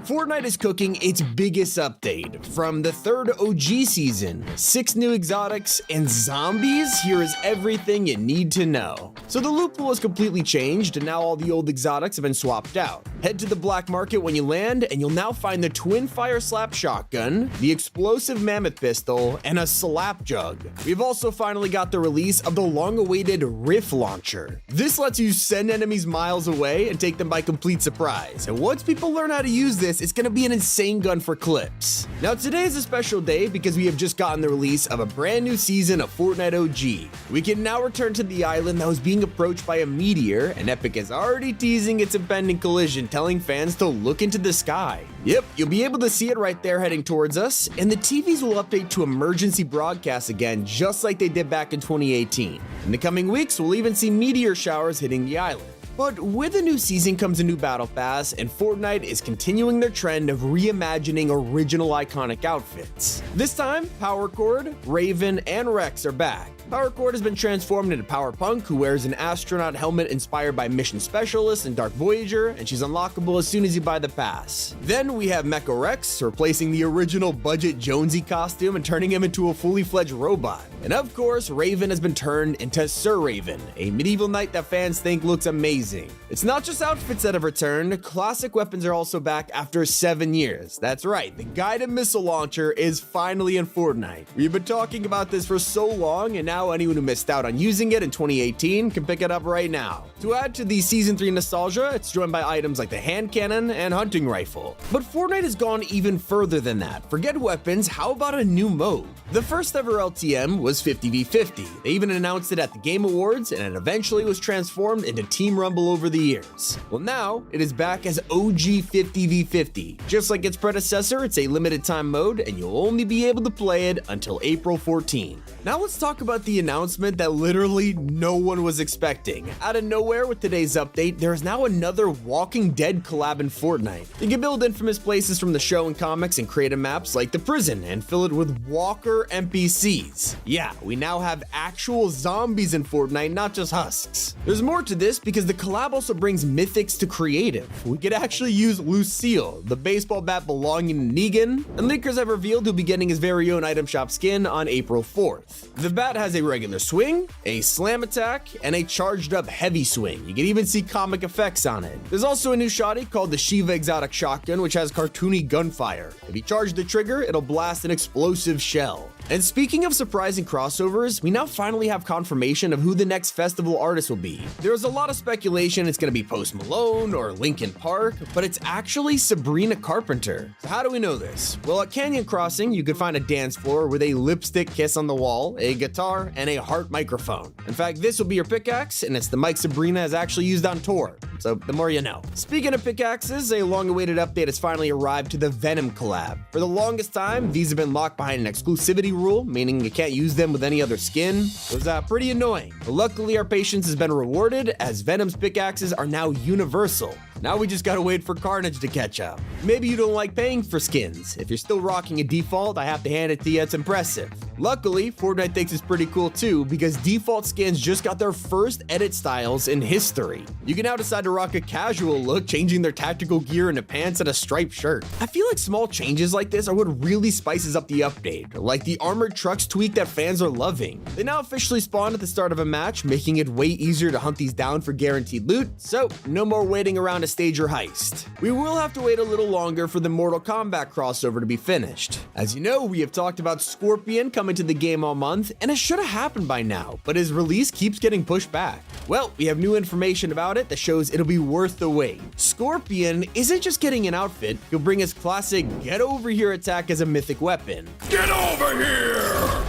Fortnite is cooking its biggest update. From the third OG season, 6 new exotics, and zombies, here is everything you need to know. So the loot pool has completely changed, and now all the old exotics have been swapped out. Head to the black market when you land, and you'll now find the twin fire slap shotgun, the explosive mammoth pistol, and a slap jug. We've also finally got the release of the long-awaited Rift launcher. This lets you send enemies miles away and take them by complete surprise. And once people learn how to use this, it's gonna be an insane gun for clips. Now today is a special day because we have just gotten the release of a brand new season of Fortnite OG. We can now return to the island that was being approached by a meteor, and Epic is already teasing its impending collision, telling fans to look into the sky. Yep, you'll be able to see it right there heading towards us, and the TVs will update to emergency broadcasts again, just like they did back in 2018. In the coming weeks, we'll even see meteor showers hitting the island. But with a new season comes a new battle pass, and Fortnite is continuing their trend of reimagining original iconic outfits. This time, Power Chord, Raven, and Rex are back. Power Chord has been transformed into Power Punk, who wears an astronaut helmet inspired by Mission Specialist and Dark Voyager, and she's unlockable as soon as you buy the pass. Then we have Mecha Rex, replacing the original budget Jonesy costume and turning him into a fully fledged robot. And of course, Raven has been turned into Sir Raven, a medieval knight that fans think looks amazing. It's not just outfits that have returned, classic weapons are also back after 7 years. That's right, the guided missile launcher is finally in Fortnite. We've been talking about this for so long, and now anyone who missed out on using it in 2018 can pick it up right now. To add to the Season 3 nostalgia, it's joined by items like the hand cannon and hunting rifle. But Fortnite has gone even further than that. Forget weapons, how about a new mode? The first ever LTM was 50v50. They even announced it at the Game Awards, and it eventually was transformed into Team Rumble over the years. Well, now it is back as OG 50v50. Just like its predecessor, it's a limited time mode, and you'll only be able to play it until April 14. Now let's talk about the announcement that literally no one was expecting. Out of nowhere with today's update, there is now another Walking Dead collab in Fortnite. You can build infamous places from the show and comics and creative maps like the prison and fill it with Walker NPCs. Yeah, we now have actual zombies in Fortnite, not just husks. There's more to this because the collab also brings mythics to creative. We could actually use Lucille, the baseball bat belonging to Negan, and leakers have revealed he'll be getting his very own item shop skin on April 4th. The bat has a regular swing, a slam attack, and a charged up heavy swing. You can even see comic effects on it. There's also a new shotty called the Shiva Exotic Shotgun, which has cartoony gunfire. If you charge the trigger, it'll blast an explosive shell. And speaking of surprising crossovers, we now finally have confirmation of who the next festival artist will be. There's a lot of speculation it's gonna be Post Malone or Linkin Park, but it's actually Sabrina Carpenter. So how do we know this? Well, at Canyon Crossing, you could find a dance floor with a lipstick kiss on the wall, a guitar, and a heart microphone. In fact, this will be your pickaxe, and it's the mic Sabrina has actually used on tour. So the more you know. Speaking of pickaxes, a long-awaited update has finally arrived to the Venom collab. For the longest time, these have been locked behind an exclusivity rule, meaning you can't use them with any other skin. It was pretty annoying. But luckily, our patience has been rewarded as Venom's pickaxes are now universal. Now we just gotta wait for Carnage to catch up. Maybe you don't like paying for skins. If you're still rocking a default, I have to hand it to you, it's impressive. Luckily, Fortnite thinks it's pretty cool too because default skins just got their first edit styles in history. You can now decide to rock a casual look, changing their tactical gear into pants and a striped shirt. I feel like small changes like this are what really spices up the update, like the armored trucks tweak that fans are loving. They now officially spawn at the start of a match, making it way easier to hunt these down for guaranteed loot, so no more waiting around to stage your heist. We will have to wait a little longer for the Mortal Kombat crossover to be finished. As you know, we have talked about Scorpion coming to the game all month, and it should have happened by now, but his release keeps getting pushed back. Well, we have new information about it that shows it'll be worth the wait. Scorpion isn't just getting an outfit, he'll bring his classic get over here attack as a mythic weapon. Get over here!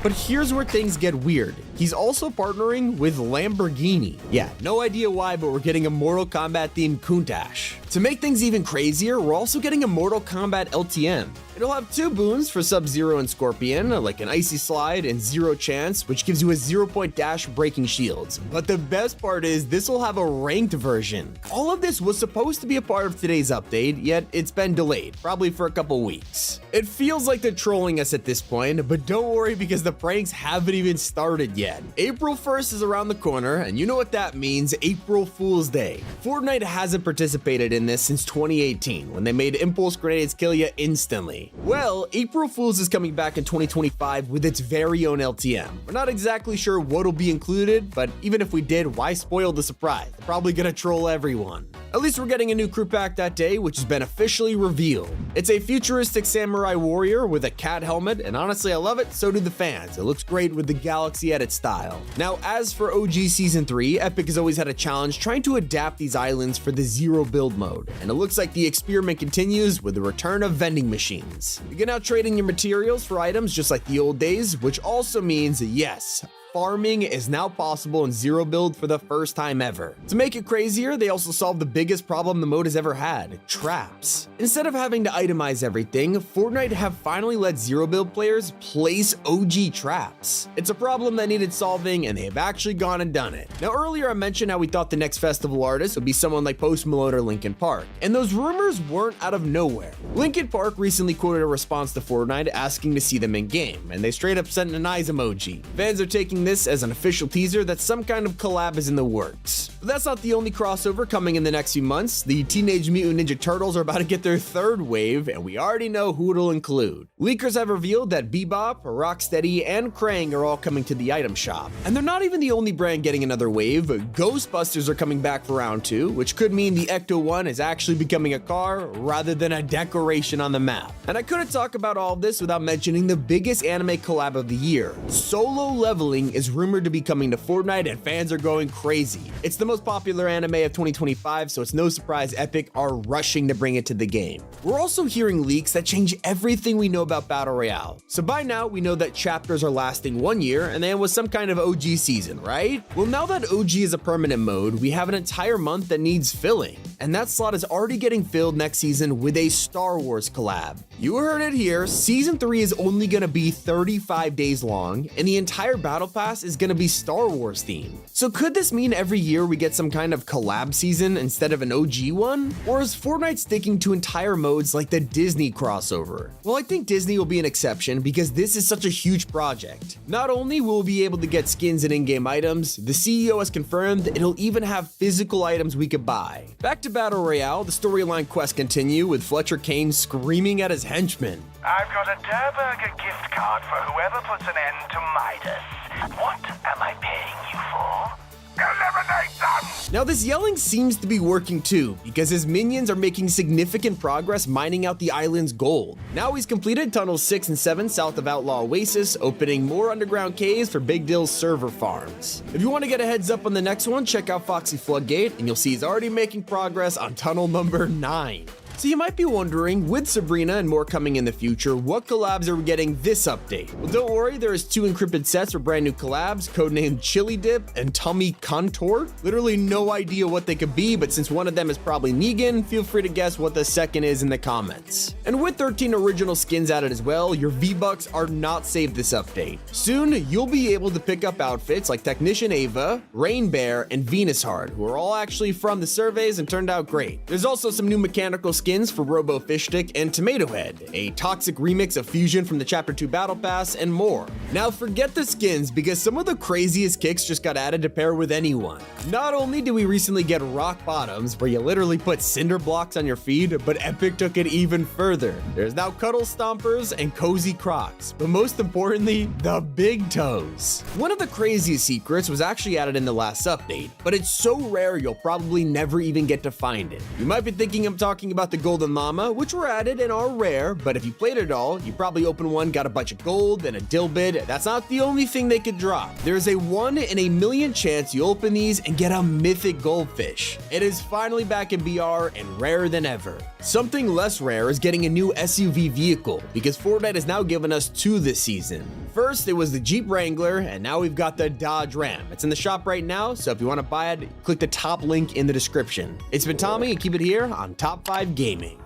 But here's where things get weird. He's also partnering with Lamborghini. Yeah, no idea why, but we're getting a Mortal Kombat themed Countach. To make things even crazier, we're also getting a Mortal Kombat LTM. It'll have 2 boons for Sub-Zero and Scorpion, like an Icy Slide and Zero Chance, which gives you a 0-point dash breaking shields. But the best part is this will have a ranked version. All of this was supposed to be a part of today's update, yet it's been delayed, probably for a couple weeks. It feels like they're trolling us at this point, but don't worry because the pranks haven't even started yet. April 1st is around the corner, and you know what that means, April Fool's Day. Fortnite hasn't participated in this since 2018, when they made impulse grenades kill you instantly. Well, April Fool's is coming back in 2025 with its very own LTM. We're not exactly sure what'll be included, but even if we did, why spoil the surprise? They're probably gonna troll everyone. At least we're getting a new crew pack that day, which has been officially revealed. It's a futuristic samurai warrior with a cat helmet, and honestly I love it, so do the fans. It looks great with the galaxy edit style. Now, as for OG Season 3, Epic has always had a challenge trying to adapt these islands for the zero build mode, and it looks like the experiment continues with the return of vending machines. You can now trade in your materials for items just like the old days, which also means, yes, farming is now possible in zero build for the first time ever. To make it crazier, they also solved the biggest problem the mode has ever had, traps. Instead of having to itemize everything, Fortnite have finally let zero build players place OG traps. It's a problem that needed solving, and they have actually gone and done it. Now, earlier I mentioned how we thought the next festival artist would be someone like Post Malone or Linkin Park, and those rumors weren't out of nowhere. Linkin Park recently quoted a response to Fortnite asking to see them in game, and they straight up sent an eyes emoji. Fans are taking this as an official teaser that some kind of collab is in the works. But that's not the only crossover coming in the next few months. The Teenage Mutant Ninja Turtles are about to get their third wave, and we already know who it'll include. Leakers have revealed that Bebop, Rocksteady, and Krang are all coming to the item shop. And they're not even the only brand getting another wave. Ghostbusters are coming back for round 2, which could mean the Ecto-1 is actually becoming a car rather than a decoration on the map. And I couldn't talk about all of this without mentioning the biggest anime collab of the year. Solo Leveling is rumored to be coming to Fortnite, and fans are going crazy. It's the most popular anime of 2025, so it's no surprise Epic are rushing to bring it to the game. We're also hearing leaks that change everything we know about Battle Royale. So by now, we know that chapters are lasting 1 year, and then was some kind of OG season, right? Well, now that OG is a permanent mode, we have an entire month that needs filling. And that slot is already getting filled next season with a Star Wars collab. You heard it here, Season 3 is only gonna be 35 days long, and the entire Battle Pass is gonna be Star Wars themed. So could this mean every year we get some kind of collab season instead of an OG one? Or is Fortnite sticking to entire modes like the Disney crossover? Well, I think Disney will be an exception because this is such a huge project. Not only will we be able to get skins and in-game items, the CEO has confirmed it'll even have physical items we could buy. Back to Battle Royale, the storyline quests continue with Fletcher Kane screaming at his henchmen. I've got a Durburger gift card for whoever puts an end to Midas. What am I paying you for? Eliminate them! Now this yelling seems to be working too, because his minions are making significant progress mining out the island's gold. Now he's completed tunnels 6 and 7 south of Outlaw Oasis, opening more underground caves for Big Dill's server farms. If you want to get a heads up on the next one, check out Foxy Floodgate, and you'll see he's already making progress on tunnel number 9. So you might be wondering, with Sabrina and more coming in the future, what collabs are we getting this update? Well, don't worry, there is 2 encrypted sets for brand new collabs, codenamed Chili Dip and Tummy Contour. Literally no idea what they could be, but since one of them is probably Negan, feel free to guess what the second is in the comments. And with 13 original skins added as well, your V-Bucks are not saved this update. Soon, you'll be able to pick up outfits like Technician Ava, Rain Bear, and Venus Heart, who are all actually from the surveys and turned out great. There's also some new mechanical skins for Robo Fishstick and Tomato Head, a toxic remix of Fusion from the Chapter 2 Battle Pass, and more. Now forget the skins because some of the craziest kicks just got added to pair with anyone. Not only did we recently get Rock Bottoms, where you literally put cinder blocks on your feet, but Epic took it even further. There's now Cuddle Stompers and Cozy Crocs, but most importantly, the Big Toes. One of the craziest secrets was actually added in the last update, but it's so rare you'll probably never even get to find it. You might be thinking I'm talking about the Golden Llama, which were added and are rare, but if you played it all, you probably opened one, got a bunch of gold, and a dilbit. That's not the only thing they could drop. There's a 1 in a million chance you open these and get a mythic goldfish. It is finally back in BR and rarer than ever. Something less rare is getting a new SUV vehicle, because Fortnite has now given us 2 this season. First, it was the Jeep Wrangler, and now we've got the Dodge Ram. It's in the shop right now, so if you want to buy it, click the top link in the description. It's been Tommy, and keep it here on Top 5 Gaming.